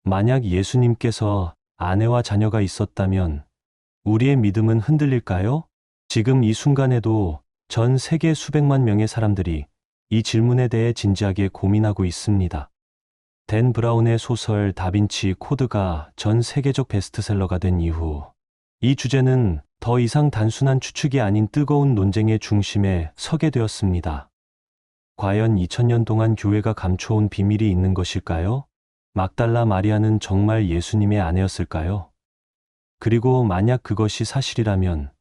만약 예수님께서 아내와 자녀가 있었다면 우리의 믿음은 흔들릴까요? 지금 이 순간에도 전 세계 수백만 명의 사람들이 이 질문에 대해 진지하게 고민하고 있습니다. 댄 브라운의 소설 다빈치 코드가 전 세계적 베스트셀러가 된 이후 이 주제는 더 이상 단순한 추측이 아닌 뜨거운 논쟁의 중심에 서게 되었습니다. 과연 2000년 동안 교회가 감춰온 비밀이 있는 것일까요? 막달라 마리아는 정말 예수님의 아내였을까요? 그리고 만약 그것이 사실이라면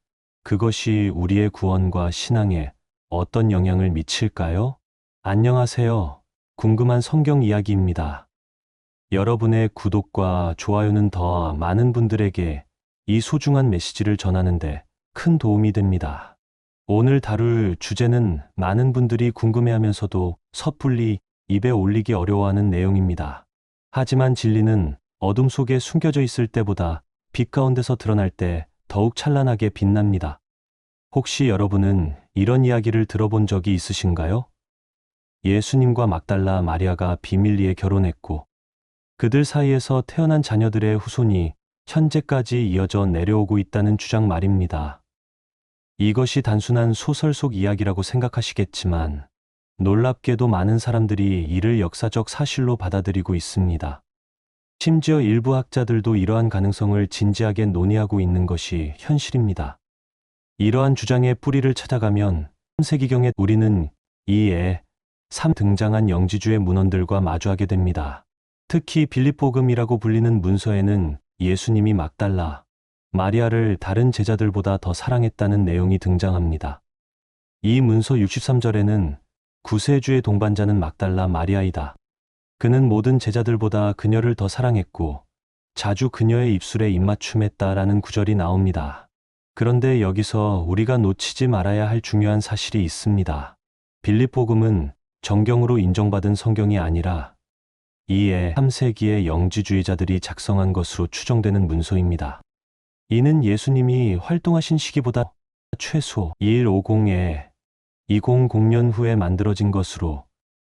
그것이 우리의 구원과 신앙에 어떤 영향을 미칠까요? 안녕하세요. 궁금한 성경 이야기입니다. 여러분의 구독과 좋아요는 더 많은 분들에게 이 소중한 메시지를 전하는데 큰 도움이 됩니다. 오늘 다룰 주제는 많은 분들이 궁금해하면서도 섣불리 입에 올리기 어려워하는 내용입니다. 하지만 진리는 어둠 속에 숨겨져 있을 때보다 빛 가운데서 드러날 때 더욱 찬란하게 빛납니다. 혹시 여러분은 이런 이야기를 들어본 적이 있으신가요? 예수님과 막달라 마리아가 비밀리에 결혼했고 그들 사이에서 태어난 자녀들의 후손이 현재까지 이어져 내려오고 있다는 주장 말입니다. 이것이 단순한 소설 속 이야기라고 생각하시겠지만 놀랍게도 많은 사람들이 이를 역사적 사실로 받아들이고 있습니다. 심지어 일부 학자들도 이러한 가능성을 진지하게 논의하고 있는 것이 현실입니다. 이러한 주장의 뿌리를 찾아가면 3세기경에 우리는 이에 3 등장한 영지주의 문헌들과 마주하게 됩니다. 특히 빌립보금이라고 불리는 문서에는 예수님이 막달라 마리아를 다른 제자들보다 더 사랑했다는 내용이 등장합니다. 이 문서 63절에는 구세주의 동반자는 막달라 마리아이다. 그는 모든 제자들보다 그녀를 더 사랑했고 자주 그녀의 입술에 입맞춤했다라는 구절이 나옵니다. 그런데 여기서 우리가 놓치지 말아야 할 중요한 사실이 있습니다. 빌립보금은 정경으로 인정받은 성경이 아니라 이에 3세기의 영지주의자들이 작성한 것으로 추정되는 문서입니다. 이는 예수님이 활동하신 시기보다 최소 2150에 200년 후에 만들어진 것으로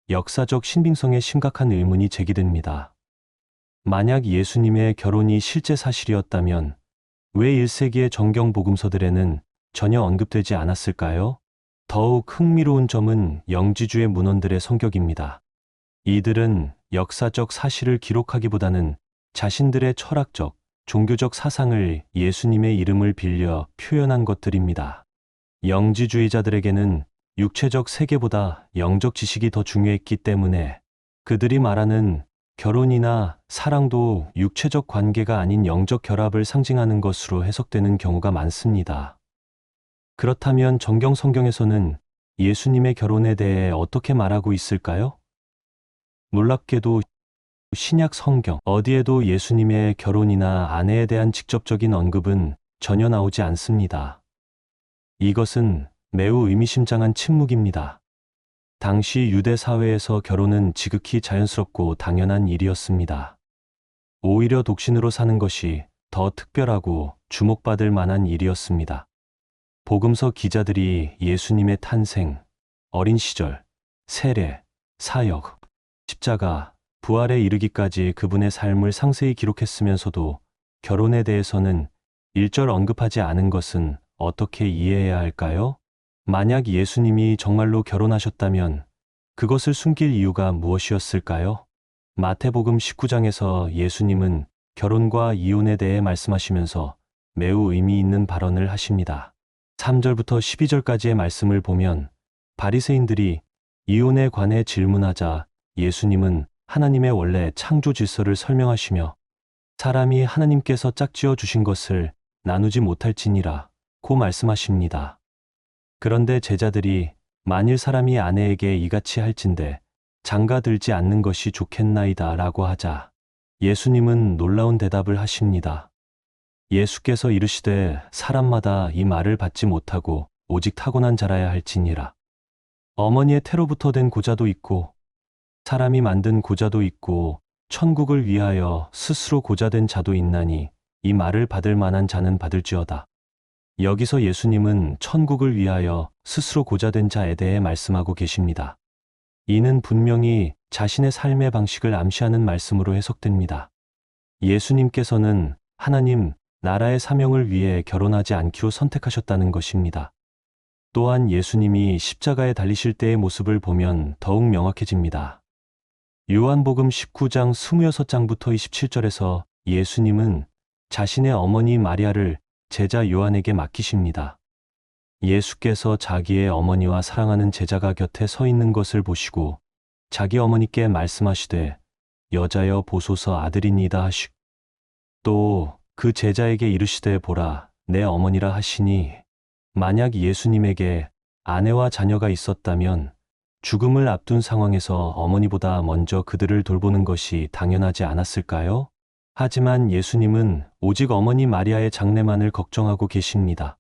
역사적 신빙성에 심각한 의문이 제기됩니다. 만약 예수님의 결혼이 실제 사실이었다면 왜 1세기의 정경 복음서들에는 전혀 언급되지 않았을까요? 더욱 흥미로운 점은 영지주의 문헌들의 성격입니다. 이들은 역사적 사실을 기록하기보다는 자신들의 철학적, 종교적 사상을 예수님의 이름을 빌려 표현한 것들입니다. 영지주의자들에게는 육체적 세계보다 영적 지식이 더 중요했기 때문에 그들이 말하는 결혼이나 사랑도 육체적 관계가 아닌 영적 결합을 상징하는 것으로 해석되는 경우가 많습니다. 그렇다면 정경 성경에서는 예수님의 결혼에 대해 어떻게 말하고 있을까요? 놀랍게도 신약 성경 어디에도 예수님의 결혼이나 아내에 대한 직접적인 언급은 전혀 나오지 않습니다. 이것은 매우 의미심장한 침묵입니다. 당시 유대 사회에서 결혼은 지극히 자연스럽고 당연한 일이었습니다. 오히려 독신으로 사는 것이 더 특별하고 주목받을 만한 일이었습니다. 복음서 기자들이 예수님의 탄생, 어린 시절, 세례, 사역, 십자가, 부활에 이르기까지 그분의 삶을 상세히 기록했으면서도 결혼에 대해서는 일절 언급하지 않은 것은 어떻게 이해해야 할까요? 만약 예수님이 정말로 결혼하셨다면 그것을 숨길 이유가 무엇이었을까요? 마태복음 19장에서 예수님은 결혼과 이혼에 대해 말씀하시면서 매우 의미 있는 발언을 하십니다. 3절부터 12절까지의 말씀을 보면 바리새인들이 이혼에 관해 질문하자 예수님은 하나님의 원래 창조 질서를 설명하시며 사람이 하나님께서 짝지어 주신 것을 나누지 못할지니라 고 말씀하십니다. 그런데 제자들이 만일 사람이 아내에게 이같이 할진대 장가들지 않는 것이 좋겠나이다 라고 하자 예수님은 놀라운 대답을 하십니다. 예수께서 이르시되 사람마다 이 말을 받지 못하고 오직 타고난 자라야 할지니라. 어머니의 태로부터 된 고자도 있고 사람이 만든 고자도 있고 천국을 위하여 스스로 고자된 자도 있나니 이 말을 받을 만한 자는 받을지어다. 여기서 예수님은 천국을 위하여 스스로 고자된 자에 대해 말씀하고 계십니다. 이는 분명히 자신의 삶의 방식을 암시하는 말씀으로 해석됩니다. 예수님께서는 하나님 나라의 사명을 위해 결혼하지 않기로 선택하셨다는 것입니다. 또한 예수님이 십자가에 달리실 때의 모습을 보면 더욱 명확해집니다. 요한복음 19장 26장부터 27절에서 예수님은 자신의 어머니 마리아를 제자 요한에게 맡기십니다. 예수께서 자기의 어머니와 사랑하는 제자가 곁에 서 있는 것을 보시고 자기 어머니께 말씀하시되 여자여 보소서 아들이니이다 하시고 또 그 제자에게 이르시되 보라 내 어머니라 하시니 만약 예수님에게 아내와 자녀가 있었다면 죽음을 앞둔 상황에서 어머니보다 먼저 그들을 돌보는 것이 당연하지 않았을까요? 하지만 예수님은 오직 어머니 마리아의 장래만을 걱정하고 계십니다.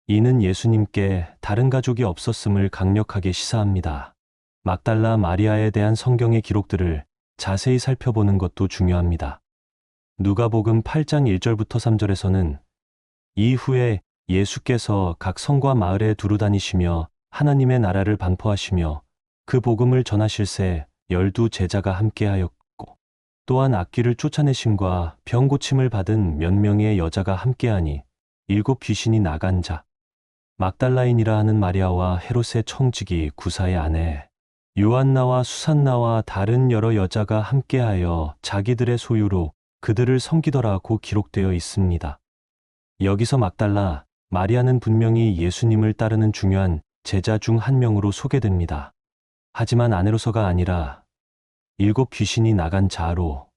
이는 예수님께 다른 가족이 없었음을 강력하게 시사합니다. 막달라 마리아에 대한 성경의 기록들을 자세히 살펴보는 것도 중요합니다. 누가복음 8장 1절부터 3절에서는 이후에 예수께서 각 성과 마을에 두루 다니시며 하나님의 나라를 반포하시며 그 복음을 전하실새 12 제자가 함께하였고 또한 악귀를 쫓아내심과 병 고침을 받은 몇 명의 여자가 함께하니 7 귀신이 나간 자 막달라인이라 하는 마리아와 헤롯의 청지기 구사의 아내 요한나와 수산나와 다른 여러 여자가 함께하여 자기들의 소유로 그들을 섬기더라고 기록되어 있습니다. 여기서 막달라 마리아는 분명히 예수님을 따르는 중요한 제자 중 한 명으로 소개됩니다. 하지만 아내로서가 아니라 7 귀신이 나간 자로,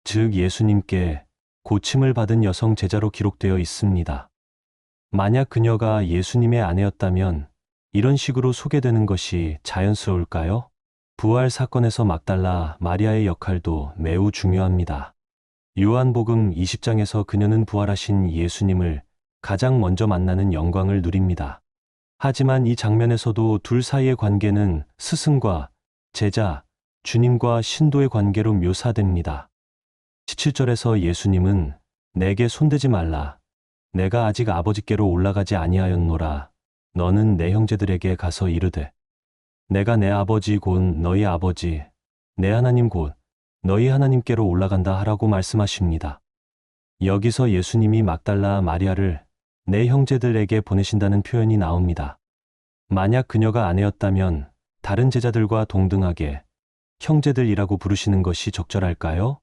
즉 예수님께 고침을 받은 여성 제자로 기록되어 있습니다. 만약 그녀가 예수님의 아내였다면 이런 식으로 소개되는 것이 자연스러울까요? 부활 사건에서 막달라 마리아의 역할도 매우 중요합니다. 요한복음 20장에서 그녀는 부활하신 예수님을 가장 먼저 만나는 영광을 누립니다. 하지만 이 장면에서도 둘 사이의 관계는 스승과 제자, 주님과 신도의 관계로 묘사됩니다. 17절에서 예수님은 내게 손대지 말라. 내가 아직 아버지께로 올라가지 아니하였노라. 너는 내 형제들에게 가서 이르되 내가 내 아버지 곧 너희 아버지, 내 하나님 곧 너희 하나님께로 올라간다 하라고 말씀하십니다. 여기서 예수님이 막달라 마리아를 내 형제들에게 보내신다는 표현이 나옵니다. 만약 그녀가 아내였다면 다른 제자들과 동등하게 형제들이라고 부르시는 것이 적절할까요?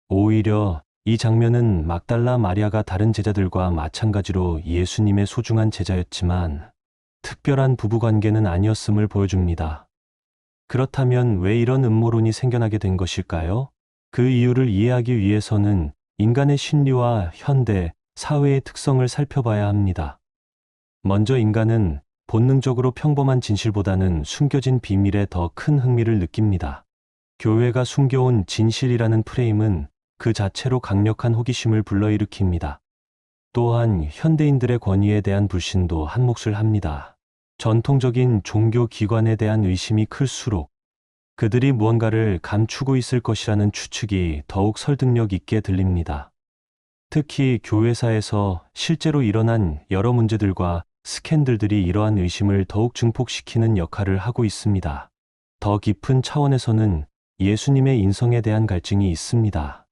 오히려 이 장면은 막달라 마리아가 다른 제자들과 마찬가지로 예수님의 소중한 제자였지만 특별한 부부관계는 아니었음을 보여줍니다. 그렇다면 왜 이런 음모론이 생겨나게 된 것일까요? 그 이유를 이해하기 위해서는 인간의 심리와 현대 사회의 특성을 살펴봐야 합니다. 먼저 인간은 본능적으로 평범한 진실보다는 숨겨진 비밀에 더 큰 흥미를 느낍니다. 교회가 숨겨온 진실이라는 프레임은 그 자체로 강력한 호기심을 불러일으킵니다. 또한 현대인들의 권위에 대한 불신도 한몫을 합니다. 전통적인 종교 기관에 대한 의심이 클수록 그들이 무언가를 감추고 있을 것이라는 추측이 더욱 설득력 있게 들립니다. 특히 교회사에서 실제로 일어난 여러 문제들과 스캔들들이 이러한 의심을 더욱 증폭시키는 역할을 하고 있습니다. 더 깊은 차원에서는 예수님의 인성에 대한 갈증이 있습니다.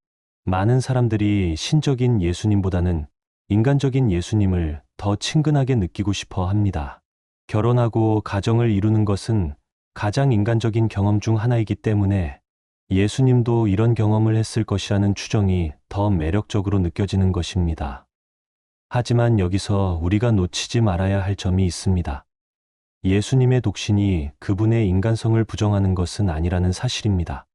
많은 사람들이 신적인 예수님보다는 인간적인 예수님을 더 친근하게 느끼고 싶어 합니다. 결혼하고 가정을 이루는 것은 가장 인간적인 경험 중 하나이기 때문에 예수님도 이런 경험을 했을 것이라는 추정이 더 매력적으로 느껴지는 것입니다. 하지만 여기서 우리가 놓치지 말아야 할 점이 있습니다. 예수님의 독신이 그분의 인간성을 부정하는 것은 아니라는 사실입니다.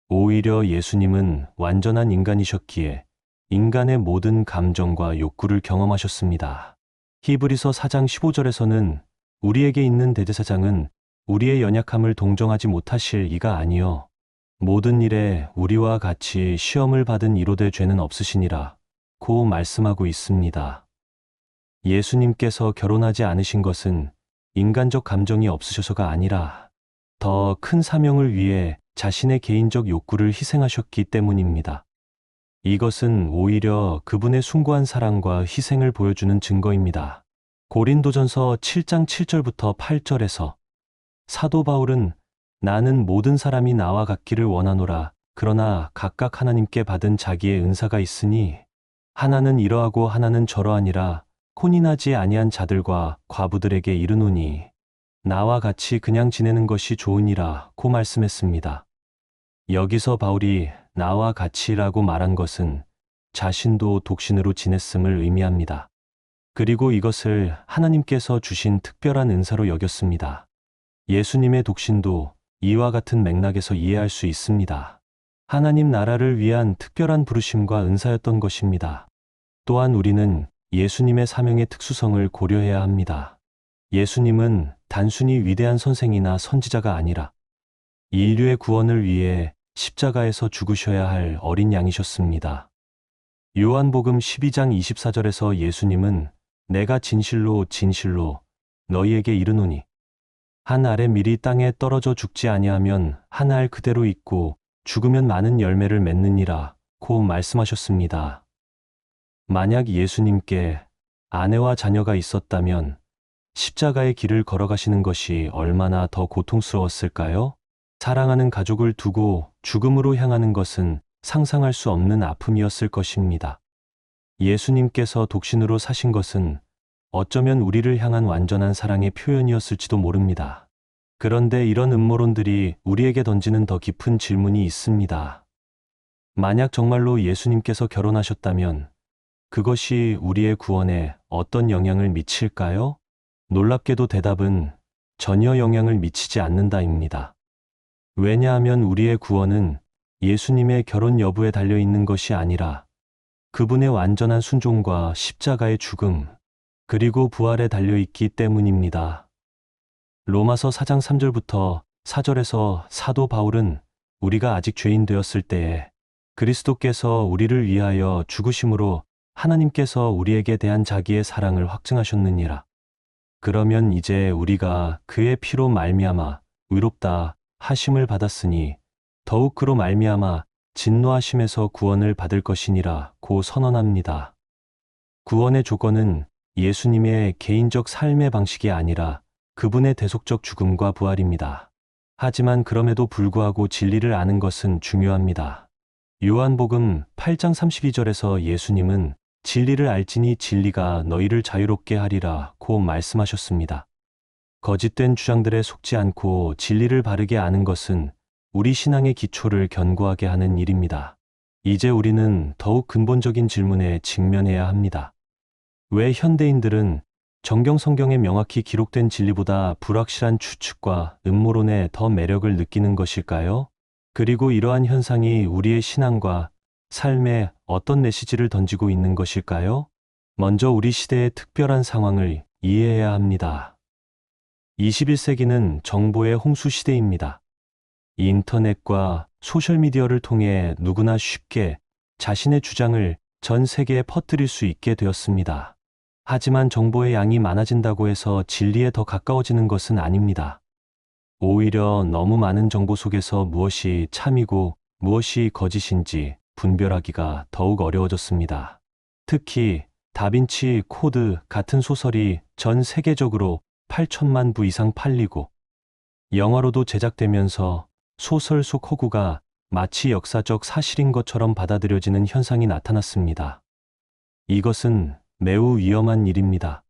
오히려 예수님은 완전한 인간이셨기에 인간의 모든 감정과 욕구를 경험하셨습니다. 히브리서 4장 15절에서는 우리에게 있는 대제사장은 우리의 연약함을 동정하지 못하실 이가 아니요 모든 일에 우리와 같이 시험을 받은 이로 될 죄는 없으시니라 고 말씀하고 있습니다. 예수님께서 결혼하지 않으신 것은 인간적 감정이 없으셔서가 아니라 더 큰 사명을 위해 자신의 개인적 욕구를 희생하셨기 때문입니다. 이것은 오히려 그분의 숭고한 사랑과 희생을 보여주는 증거입니다. 고린도전서 7장 7절부터 8절에서 사도 바울은 나는 모든 사람이 나와 같기를 원하노라 그러나 각각 하나님께 받은 자기의 은사가 있으니 하나는 이러하고 하나는 저러하니라. 혼인하지 아니한 자들과 과부들에게 이르노니 나와 같이 그냥 지내는 것이 좋으니라 고 말씀했습니다. 여기서 바울이 나와 같이라고 말한 것은 자신도 독신으로 지냈음을 의미합니다. 그리고 이것을 하나님께서 주신 특별한 은사로 여겼습니다. 예수님의 독신도 이와 같은 맥락에서 이해할 수 있습니다. 하나님 나라를 위한 특별한 부르심과 은사였던 것입니다. 또한 우리는 예수님의 사명의 특수성을 고려해야 합니다. 예수님은 단순히 위대한 선생이나 선지자가 아니라 인류의 구원을 위해 십자가에서 죽으셔야 할 어린 양이셨습니다. 요한복음 12장 24절에서 예수님은 내가 진실로 진실로 너희에게 이르노니 한 알의 밀이 땅에 떨어져 죽지 아니하면 한 알 그대로 있고 죽으면 많은 열매를 맺느니라 고 말씀하셨습니다. 만약 예수님께 아내와 자녀가 있었다면 십자가의 길을 걸어가시는 것이 얼마나 더 고통스러웠을까요? 사랑하는 가족을 두고 죽음으로 향하는 것은 상상할 수 없는 아픔이었을 것입니다. 예수님께서 독신으로 사신 것은 어쩌면 우리를 향한 완전한 사랑의 표현이었을지도 모릅니다. 그런데 이런 음모론들이 우리에게 던지는 더 깊은 질문이 있습니다. 만약 정말로 예수님께서 결혼하셨다면 그것이 우리의 구원에 어떤 영향을 미칠까요? 놀랍게도 대답은 전혀 영향을 미치지 않는다입니다. 왜냐하면 우리의 구원은 예수님의 결혼 여부에 달려 있는 것이 아니라 그분의 완전한 순종과 십자가의 죽음, 그리고 부활에 달려 있기 때문입니다. 로마서 4장 3절부터 4절에서 사도 바울은 우리가 아직 죄인 되었을 때에 그리스도께서 우리를 위하여 죽으심으로 하나님께서 우리에게 대한 자기의 사랑을 확증하셨느니라. 그러면 이제 우리가 그의 피로 말미암아 의롭다 하심을 받았으니 더욱 그로 말미암아 진노하심에서 구원을 받을 것이니라 고 선언합니다. 구원의 조건은 예수님의 개인적 삶의 방식이 아니라 그분의 대속적 죽음과 부활입니다. 하지만 그럼에도 불구하고 진리를 아는 것은 중요합니다. 요한복음 8장 32절에서 예수님은 진리를 알지니 진리가 너희를 자유롭게 하리라 고 말씀하셨습니다. 거짓된 주장들에 속지 않고 진리를 바르게 아는 것은 우리 신앙의 기초를 견고하게 하는 일입니다. 이제 우리는 더욱 근본적인 질문에 직면해야 합니다. 왜 현대인들은 정경 성경에 명확히 기록된 진리보다 불확실한 추측과 음모론에 더 매력을 느끼는 것일까요? 그리고 이러한 현상이 우리의 신앙과 삶에 어떤 메시지를 던지고 있는 것일까요? 먼저 우리 시대의 특별한 상황을 이해해야 합니다. 21세기는 정보의 홍수 시대입니다. 인터넷과 소셜미디어를 통해 누구나 쉽게 자신의 주장을 전 세계에 퍼뜨릴 수 있게 되었습니다. 하지만 정보의 양이 많아진다고 해서 진리에 더 가까워지는 것은 아닙니다. 오히려 너무 많은 정보 속에서 무엇이 참이고 무엇이 거짓인지 분별하기가 더욱 어려워졌습니다. 특히 다빈치 코드 같은 소설이 전 세계적으로 8천만 부 이상 팔리고 영화로도 제작되면서 소설 속 허구가 마치 역사적 사실인 것처럼 받아들여지는 현상이 나타났습니다. 이것은 매우 위험한 일입니다.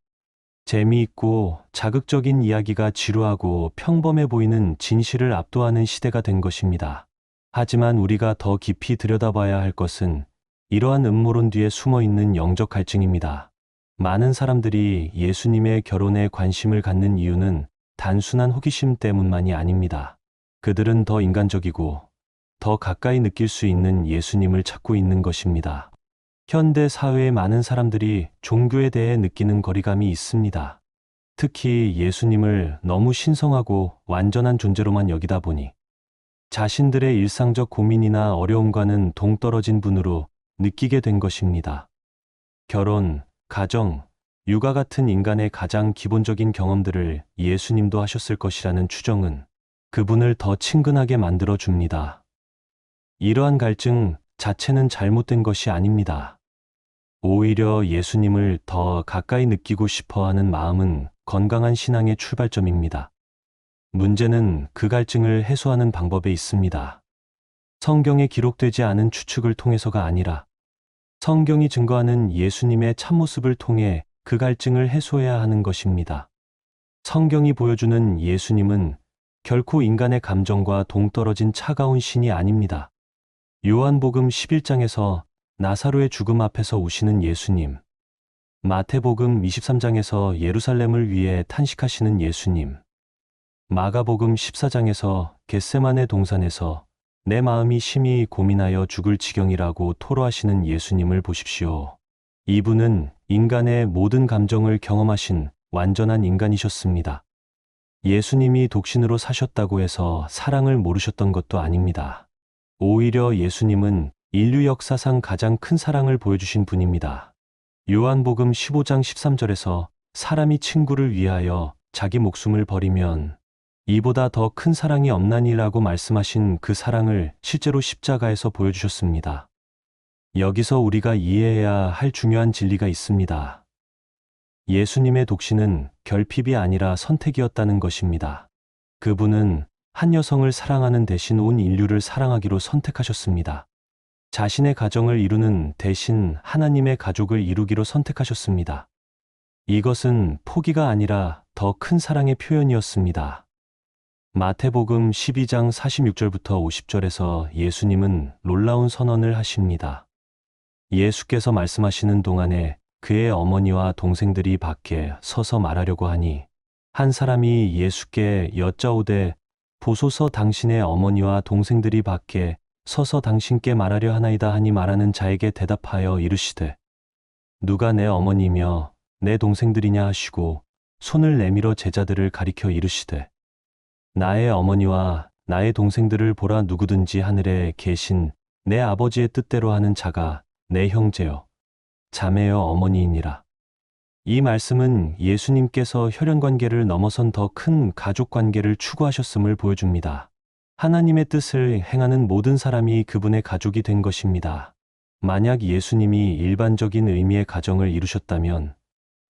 재미있고 자극적인 이야기가 지루하고 평범해 보이는 진실을 압도하는 시대가 된 것입니다. 하지만 우리가 더 깊이 들여다봐야 할 것은 이러한 음모론 뒤에 숨어 있는 영적 갈증입니다. 많은 사람들이 예수님의 결혼에 관심을 갖는 이유는 단순한 호기심 때문만이 아닙니다. 그들은 더 인간적이고 더 가까이 느낄 수 있는 예수님을 찾고 있는 것입니다. 현대 사회의 많은 사람들이 종교에 대해 느끼는 거리감이 있습니다. 특히 예수님을 너무 신성하고 완전한 존재로만 여기다 보니 자신들의 일상적 고민이나 어려움과는 동떨어진 분으로 느끼게 된 것입니다. 결혼, 가정, 육아 같은 인간의 가장 기본적인 경험들을 예수님도 하셨을 것이라는 추정은 그분을 더 친근하게 만들어 줍니다. 이러한 갈증 자체는 잘못된 것이 아닙니다. 오히려 예수님을 더 가까이 느끼고 싶어 하는 마음은 건강한 신앙의 출발점입니다. 문제는 그 갈증을 해소하는 방법에 있습니다. 성경에 기록되지 않은 추측을 통해서가 아니라 성경이 증거하는 예수님의 참모습을 통해 그 갈증을 해소해야 하는 것입니다. 성경이 보여주는 예수님은 결코 인간의 감정과 동떨어진 차가운 신이 아닙니다. 요한복음 11장에서 나사로의 죽음 앞에서 우시는 예수님, 마태복음 23장에서 예루살렘을 위해 탄식하시는 예수님, 마가복음 14장에서 겟세마네 동산에서 내 마음이 심히 고민하여 죽을 지경이라고 토로하시는 예수님을 보십시오. 이분은 인간의 모든 감정을 경험하신 완전한 인간이셨습니다. 예수님이 독신으로 사셨다고 해서 사랑을 모르셨던 것도 아닙니다. 오히려 예수님은 인류 역사상 가장 큰 사랑을 보여주신 분입니다. 요한복음 15장 13절에서 사람이 친구를 위하여 자기 목숨을 버리면 이보다 더 큰 사랑이 없나니라고 말씀하신 그 사랑을 실제로 십자가에서 보여주셨습니다. 여기서 우리가 이해해야 할 중요한 진리가 있습니다. 예수님의 독신은 결핍이 아니라 선택이었다는 것입니다. 그분은 한 여성을 사랑하는 대신 온 인류를 사랑하기로 선택하셨습니다. 자신의 가정을 이루는 대신 하나님의 가족을 이루기로 선택하셨습니다. 이것은 포기가 아니라 더 큰 사랑의 표현이었습니다. 마태복음 12장 46절부터 50절에서 예수님은 놀라운 선언을 하십니다. 예수께서 말씀하시는 동안에 그의 어머니와 동생들이 밖에 서서 말하려고 하니 한 사람이 예수께 여짜오되 보소서 당신의 어머니와 동생들이 밖에 서서 당신께 말하려 하나이다 하니 말하는 자에게 대답하여 이르시되 누가 내 어머니며 내 동생들이냐 하시고 손을 내밀어 제자들을 가리켜 이르시되 나의 어머니와 나의 동생들을 보라 누구든지 하늘에 계신 내 아버지의 뜻대로 하는 자가 내 형제여 자매여 어머니이니라. 이 말씀은 예수님께서 혈연관계를 넘어선 더 큰 가족관계를 추구하셨음을 보여줍니다. 하나님의 뜻을 행하는 모든 사람이 그분의 가족이 된 것입니다. 만약 예수님이 일반적인 의미의 가정을 이루셨다면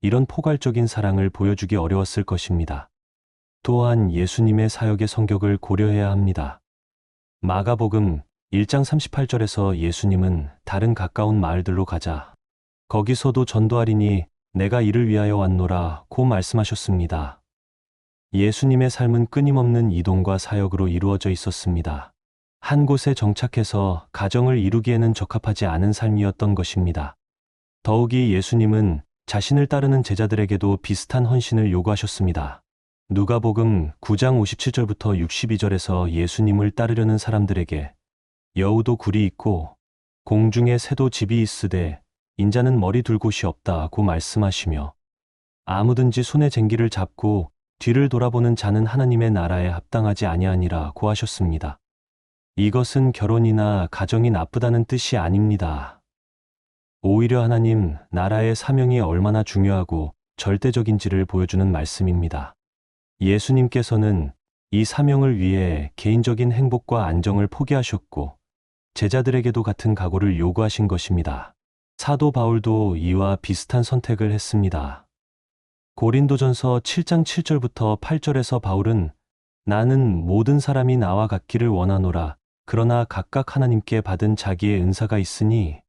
이런 포괄적인 사랑을 보여주기 어려웠을 것입니다. 또한 예수님의 사역의 성격을 고려해야 합니다. 마가복음 1장 38절에서 예수님은 다른 가까운 마을들로 가자. 거기서도 전도하리니 내가 이를 위하여 왔노라 고 말씀하셨습니다. 예수님의 삶은 끊임없는 이동과 사역으로 이루어져 있었습니다. 한 곳에 정착해서 가정을 이루기에는 적합하지 않은 삶이었던 것입니다. 더욱이 예수님은 자신을 따르는 제자들에게도 비슷한 헌신을 요구하셨습니다. 누가복음 9장 57절부터 62절에서 예수님을 따르려는 사람들에게 여우도 굴이 있고 공중에 새도 집이 있으되 인자는 머리 둘 곳이 없다고 말씀하시며 아무든지 손에 쟁기를 잡고 뒤를 돌아보는 자는 하나님의 나라에 합당하지 아니하니라고 하셨습니다. 이것은 결혼이나 가정이 나쁘다는 뜻이 아닙니다. 오히려 하나님 나라의 사명이 얼마나 중요하고 절대적인지를 보여주는 말씀입니다. 예수님께서는 이 사명을 위해 개인적인 행복과 안정을 포기하셨고 제자들에게도 같은 각오를 요구하신 것입니다. 사도 바울도 이와 비슷한 선택을 했습니다. 고린도전서 7장 7절부터 8절에서 바울은 나는 모든 사람이 나와 같기를 원하노라. 그러나 각각 하나님께 받은 자기의 은사가 있으니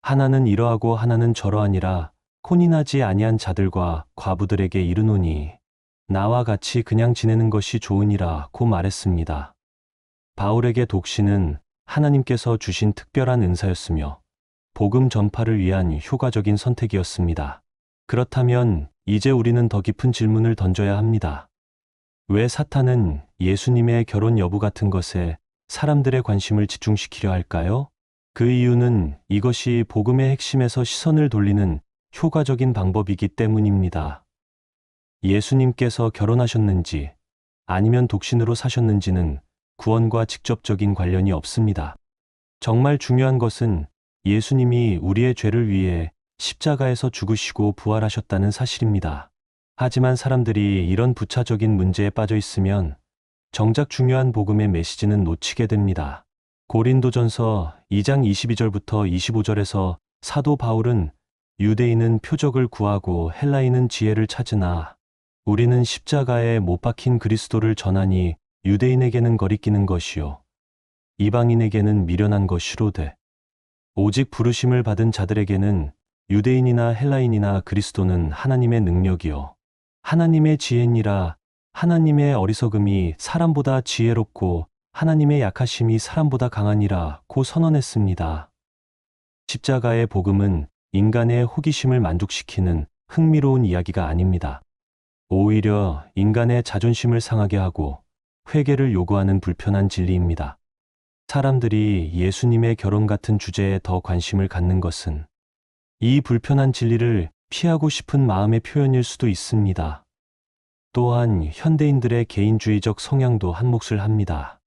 하나는 이러하고 하나는 저러하니라. 혼인하지 아니한 자들과 과부들에게 이르노니 나와 같이 그냥 지내는 것이 좋으니라 고 말했습니다. 바울에게 독신은 하나님께서 주신 특별한 은사였으며 복음 전파를 위한 효과적인 선택이었습니다. 그렇다면 이제 우리는 더 깊은 질문을 던져야 합니다. 왜 사탄은 예수님의 결혼 여부 같은 것에 사람들의 관심을 집중시키려 할까요? 그 이유는 이것이 복음의 핵심에서 시선을 돌리는 효과적인 방법이기 때문입니다. 예수님께서 결혼하셨는지 아니면 독신으로 사셨는지는 구원과 직접적인 관련이 없습니다. 정말 중요한 것은 예수님이 우리의 죄를 위해 십자가에서 죽으시고 부활하셨다는 사실입니다. 하지만 사람들이 이런 부차적인 문제에 빠져 있으면 정작 중요한 복음의 메시지는 놓치게 됩니다. 고린도전서 2장 22절부터 25절에서 사도 바울은 유대인은 표적을 구하고 헬라인은 지혜를 찾으나 우리는 십자가에 못 박힌 그리스도를 전하니 유대인에게는 거리끼는 것이요 이방인에게는 미련한 것이로되 오직 부르심을 받은 자들에게는 유대인이나 헬라인이나 그리스도는 하나님의 능력이요 하나님의 지혜니라. 하나님의 어리석음이 사람보다 지혜롭고 하나님의 약하심이 사람보다 강하니라 고 선언했습니다. 십자가의 복음은 인간의 호기심을 만족시키는 흥미로운 이야기가 아닙니다. 오히려 인간의 자존심을 상하게 하고 회개를 요구하는 불편한 진리입니다. 사람들이 예수님의 결혼 같은 주제에 더 관심을 갖는 것은 이 불편한 진리를 피하고 싶은 마음의 표현일 수도 있습니다. 또한 현대인들의 개인주의적 성향도 한 몫을 합니다.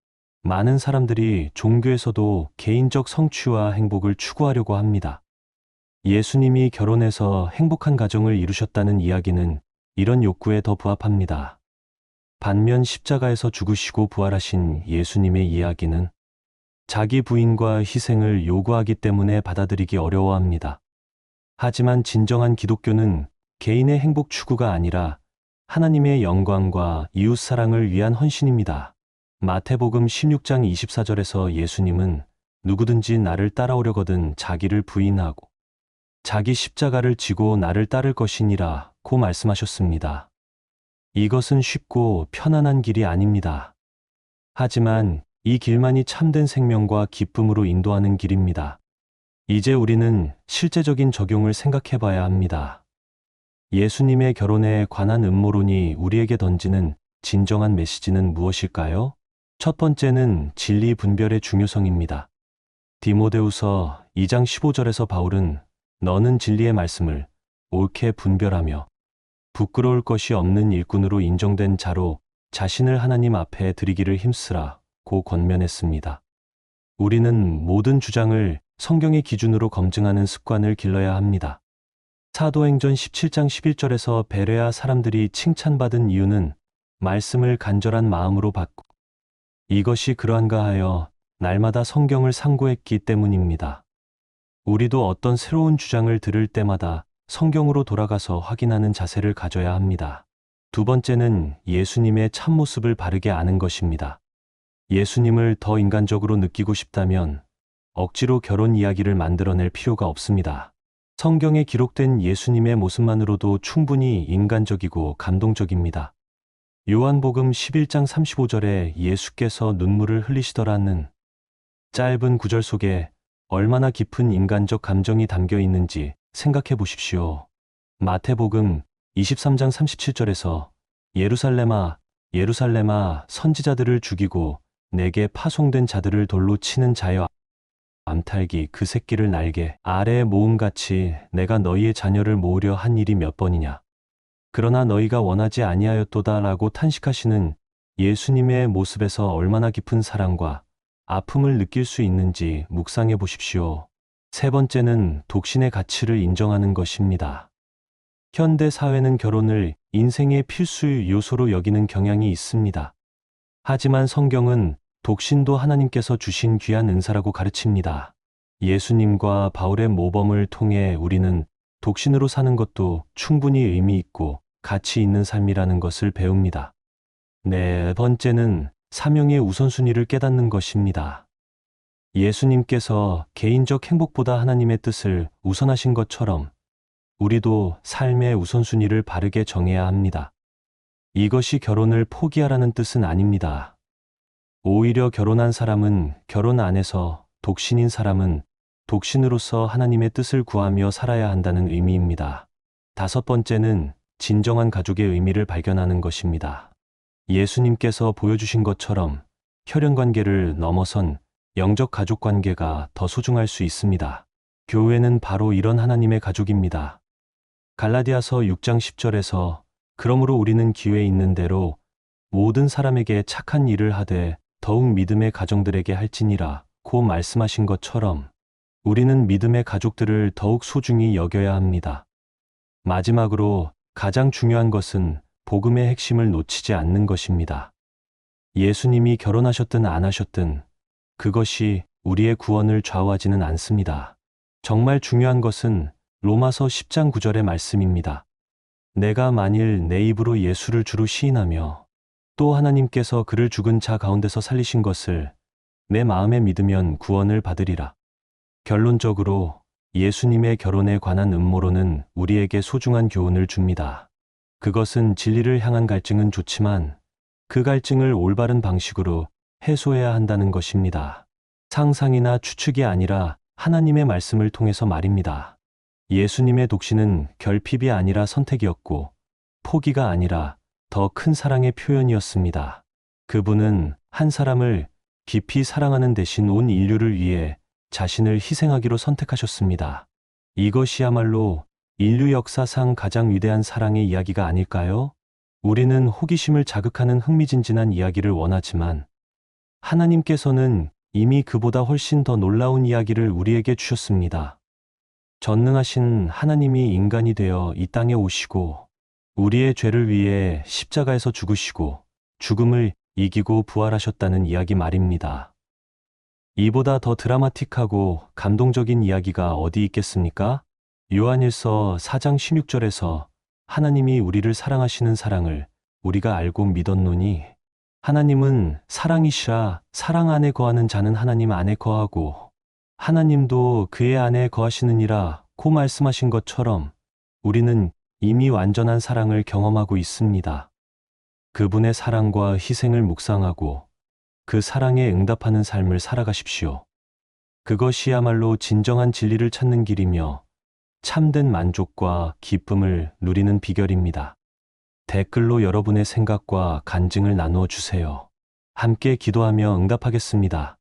많은 사람들이 종교에서도 개인적 성취와 행복을 추구하려고 합니다. 예수님이 결혼해서 행복한 가정을 이루셨다는 이야기는 이런 욕구에 더 부합합니다. 반면 십자가에서 죽으시고 부활하신 예수님의 이야기는 자기 부인과 희생을 요구하기 때문에 받아들이기 어려워합니다. 하지만 진정한 기독교는 개인의 행복 추구가 아니라 하나님의 영광과 이웃 사랑을 위한 헌신입니다. 마태복음 16장 24절에서 예수님은 누구든지 나를 따라오려거든 자기를 부인하고 자기 십자가를 지고 나를 따를 것이니라 고 말씀하셨습니다. 이것은 쉽고 편안한 길이 아닙니다. 하지만 이 길만이 참된 생명과 기쁨으로 인도하는 길입니다. 이제 우리는 실제적인 적용을 생각해 봐야 합니다. 예수님의 결혼에 관한 음모론이 우리에게 던지는 진정한 메시지는 무엇일까요? 첫 번째는 진리 분별의 중요성입니다. 디모데후서 2장 15절에서 바울은 너는 진리의 말씀을 옳게 분별하며 부끄러울 것이 없는 일꾼으로 인정된 자로 자신을 하나님 앞에 드리기를 힘쓰라 고 권면했습니다. 우리는 모든 주장을 성경의 기준으로 검증하는 습관을 길러야 합니다. 사도행전 17장 11절에서 베레아 사람들이 칭찬받은 이유는 말씀을 간절한 마음으로 받고 이것이 그러한가 하여 날마다 성경을 상고했기 때문입니다. 우리도 어떤 새로운 주장을 들을 때마다 성경으로 돌아가서 확인하는 자세를 가져야 합니다. 두 번째는 예수님의 참모습을 바르게 아는 것입니다. 예수님을 더 인간적으로 느끼고 싶다면 억지로 결혼 이야기를 만들어낼 필요가 없습니다. 성경에 기록된 예수님의 모습만으로도 충분히 인간적이고 감동적입니다. 요한복음 11장 35절에 예수께서 눈물을 흘리시더라는 짧은 구절 속에 얼마나 깊은 인간적 감정이 담겨 있는지 생각해 보십시오. 마태복음 23장 37절에서 예루살렘아, 예루살렘아, 선지자들을 죽이고 내게 파송된 자들을 돌로 치는 자여 암탈기 그 새끼를 날개 아래에 모음같이 내가 너희의 자녀를 모으려 한 일이 몇 번이냐. 그러나 너희가 원하지 아니하였도다 라고 탄식하시는 예수님의 모습에서 얼마나 깊은 사랑과 아픔을 느낄 수 있는지 묵상해 보십시오. 세 번째는 독신의 가치를 인정하는 것입니다. 현대 사회는 결혼을 인생의 필수 요소로 여기는 경향이 있습니다. 하지만 성경은 독신도 하나님께서 주신 귀한 은사라고 가르칩니다. 예수님과 바울의 모범을 통해 우리는 독신으로 사는 것도 충분히 의미 있고 가치 있는 삶이라는 것을 배웁니다. 네 번째는 사명의 우선순위를 깨닫는 것입니다. 예수님께서 개인적 행복보다 하나님의 뜻을 우선하신 것처럼 우리도 삶의 우선순위를 바르게 정해야 합니다. 이것이 결혼을 포기하라는 뜻은 아닙니다. 오히려 결혼한 사람은 결혼 안에서, 독신인 사람은 독신으로서 하나님의 뜻을 구하며 살아야 한다는 의미입니다. 다섯 번째는 진정한 가족의 의미를 발견하는 것입니다. 예수님께서 보여주신 것처럼 혈연관계를 넘어선 영적 가족관계가 더 소중할 수 있습니다. 교회는 바로 이런 하나님의 가족입니다. 갈라디아서 6장 10절에서 그러므로 우리는 기회 있는 대로 모든 사람에게 착한 일을 하되 더욱 믿음의 가정들에게 할지니라 고 말씀하신 것처럼 우리는 믿음의 가족들을 더욱 소중히 여겨야 합니다. 마지막으로 가장 중요한 것은 복음의 핵심을 놓치지 않는 것입니다. 예수님이 결혼하셨든 안 하셨든 그것이 우리의 구원을 좌우하지는 않습니다. 정말 중요한 것은 로마서 10장 9절의 말씀입니다. 내가 만일 내 입으로 예수를 주로 시인하며 또 하나님께서 그를 죽은 자 가운데서 살리신 것을 내 마음에 믿으면 구원을 받으리라. 결론적으로 예수님의 결혼에 관한 음모론은 우리에게 소중한 교훈을 줍니다. 그것은 진리를 향한 갈증은 좋지만 그 갈증을 올바른 방식으로 해소해야 한다는 것입니다. 상상이나 추측이 아니라 하나님의 말씀을 통해서 말입니다. 예수님의 독신은 결핍이 아니라 선택이었고 포기가 아니라 더 큰 사랑의 표현이었습니다. 그분은 한 사람을 깊이 사랑하는 대신 온 인류를 위해 자신을 희생하기로 선택하셨습니다. 이것이야말로 인류 역사상 가장 위대한 사랑의 이야기가 아닐까요? 우리는 호기심을 자극하는 흥미진진한 이야기를 원하지만 하나님께서는 이미 그보다 훨씬 더 놀라운 이야기를 우리에게 주셨습니다. 전능하신 하나님이 인간이 되어 이 땅에 오시고 우리의 죄를 위해 십자가에서 죽으시고 죽음을 이기고 부활하셨다는 이야기 말입니다. 이보다 더 드라마틱하고 감동적인 이야기가 어디 있겠습니까? 요한일서 4장 16절에서 하나님이 우리를 사랑하시는 사랑을 우리가 알고 믿었노니 하나님은 사랑이시라 사랑 안에 거하는 자는 하나님 안에 거하고 하나님도 그의 안에 거하시느니라 고 말씀하신 것처럼 우리는 이미 완전한 사랑을 경험하고 있습니다. 그분의 사랑과 희생을 묵상하고 그 사랑에 응답하는 삶을 살아가십시오. 그것이야말로 진정한 진리를 찾는 길이며 참된 만족과 기쁨을 누리는 비결입니다. 댓글로 여러분의 생각과 간증을 나누어 주세요. 함께 기도하며 응답하겠습니다.